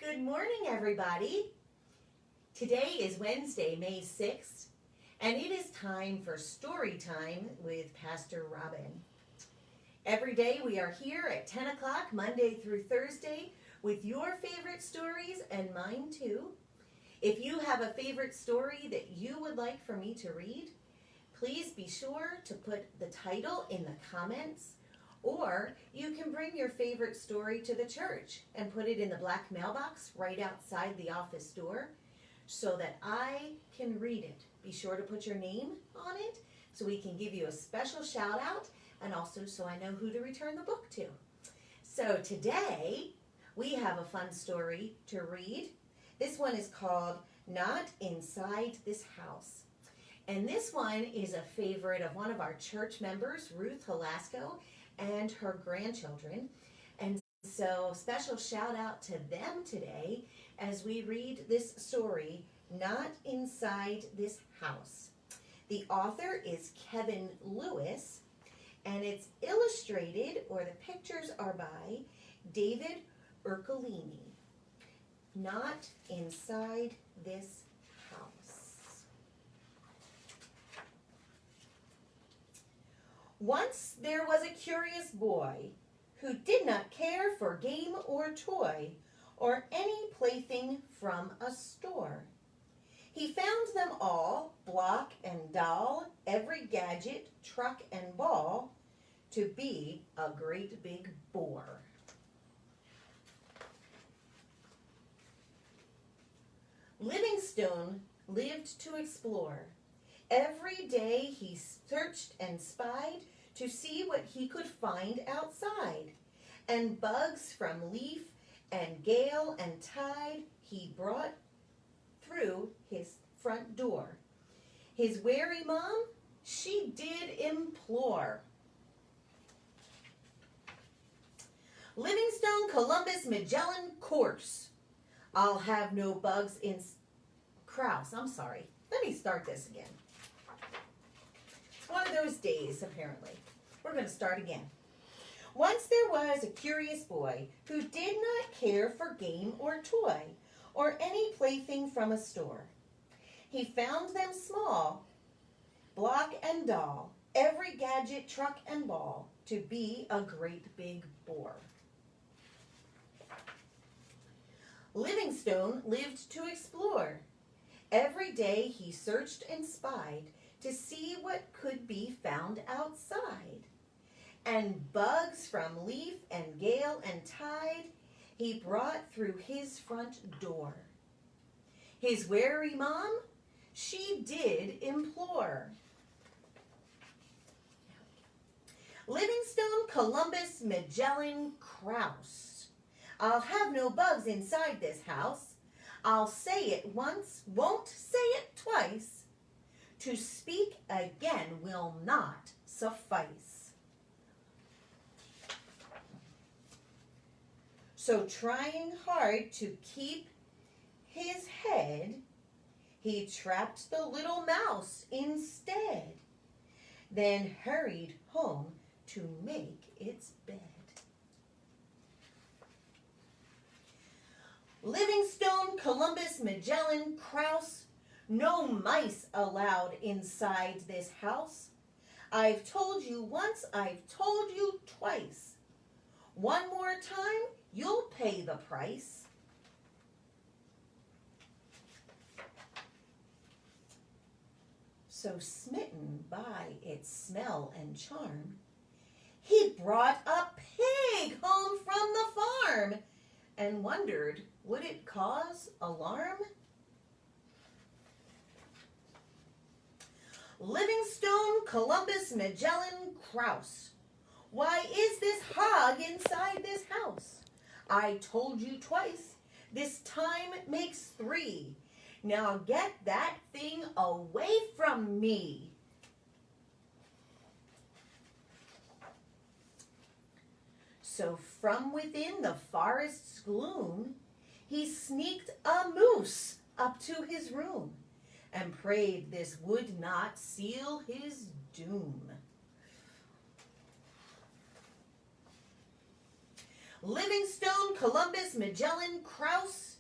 Good morning, everybody. Today is Wednesday, May 6th, and it is time for Story Time with Pastor Robin. Every day we are here at 10 o'clock, Monday through Thursday, with your favorite stories and mine too. If you have a favorite story that you would like for me to read, please be sure to put the title in the comments. Or you can bring your favorite story to the church and put it in the black mailbox right outside the office door so that I can read it. Be sure to put your name on it so we can give you a special shout out and also so I know who to return the book to. So today we have a fun story to read. This one is called Not Inside This House. And this one is a favorite of one of our church members, Ruth Halasco, and her grandchildren. And so special shout out to them today as we read this story, Not Inside This House. The author is Kevin Lewis, and it's illustrated, or the pictures are by David Ercolini. Not Inside This House. Once there was a curious boy who did not care for game or toy or any plaything from a store. He found them all, block and doll, every gadget, truck and ball, to be a great big bore. Livingstone lived to explore. Every day he searched and spied to see what he could find outside. And bugs from leaf and gale and tide he brought through his front door. His wary mom, she did implore. Livingstone, Columbus, Magellan course. I'll have no bugs in Kraus. I'm sorry. Let me start this again. It's one of those days, apparently. We're going to start again. Once there was a curious boy who did not care for game or toy or any plaything from a store. He found them small, block and doll, every gadget, truck and ball, to be a great big bore. Livingstone lived to explore. Every day he searched and spied to see what could be found outside. And bugs from leaf and gale and tide he brought through his front door. His wary mom, she did implore. Livingstone, Columbus, Magellan, Kraus. I'll have no bugs inside this house. I'll say it once, won't say it twice. To speak again will not suffice. So trying hard to keep his head, he trapped the little mouse instead, then hurried home to make its bed. Livingstone, Columbus, Magellan, Kraus, no mice allowed inside this house. I've told you once, I've told you twice. One more time, you'll pay the price. So smitten by its smell and charm, he brought a pig home from the farm and wondered, would it cause alarm? Livingstone, Columbus, Magellan, Kraus. Why is this hog inside this house? I told you twice. This time makes three. Now get that thing away from me. So from within the forest's gloom, he sneaked a moose up to his room and prayed this would not seal his doom. Livingstone, Columbus, Magellan, Kraus,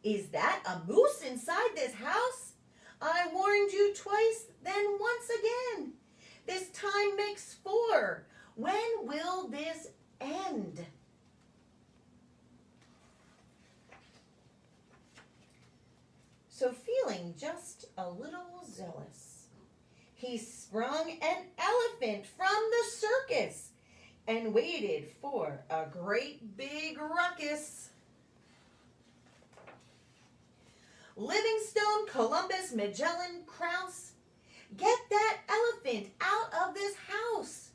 Is that a moose inside this house? I warned you twice, then once again. This time makes 4. When will this end? So feeling just a little zealous, he sprung an elephant from the circus and waited for a great big ruckus. Livingstone, Columbus, Magellan, Krause, get that elephant out of this house.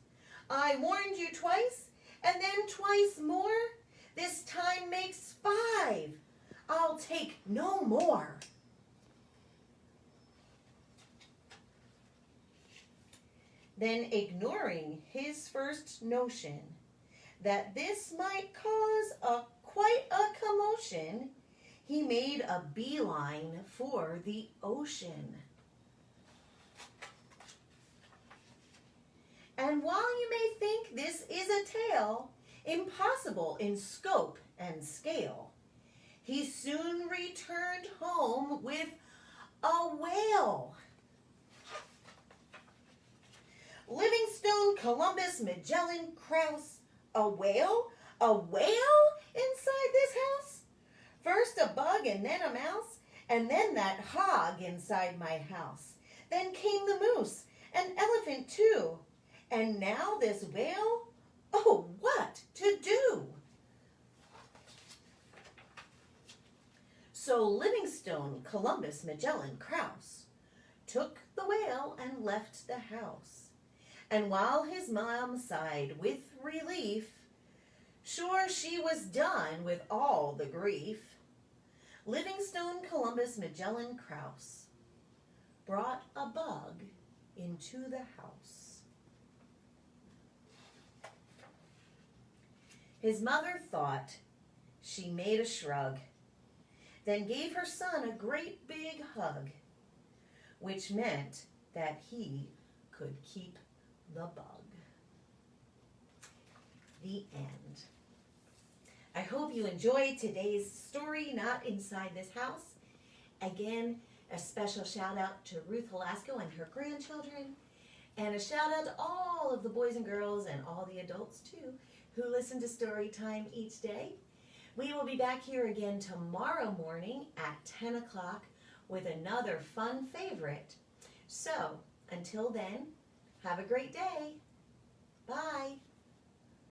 I warned you twice, and then twice more. This time makes 5. I'll take no more. Then, ignoring his first notion that this might cause quite a commotion, he made a beeline for the ocean. And while you may think this is a tale impossible in scope and scale, he soon returned home with a whale. Livingstone, Columbus, Magellan, Krause, a whale? A whale inside this house? First a bug and then a mouse, and then that hog inside my house. Then came the moose, an elephant too. And now this whale? Oh, what to do? So Livingstone, Columbus, Magellan, Krause took the whale and left the house. And while his mom sighed with relief, sure she was done with all the grief, Livingstone, Columbus, Magellan, Krause brought a bug into the house. His mother thought, she made a shrug, then gave her son a great big hug, which meant that he could keep the bug. The end. I hope you enjoyed today's story, Not Inside This House. Again, a special shout out to Ruth Velasco and her grandchildren, and a shout out to all of the boys and girls and all the adults too who listen to story time each day. We will be back here again tomorrow morning at 10 o'clock with another fun favorite. So, until then, have a great day. Bye.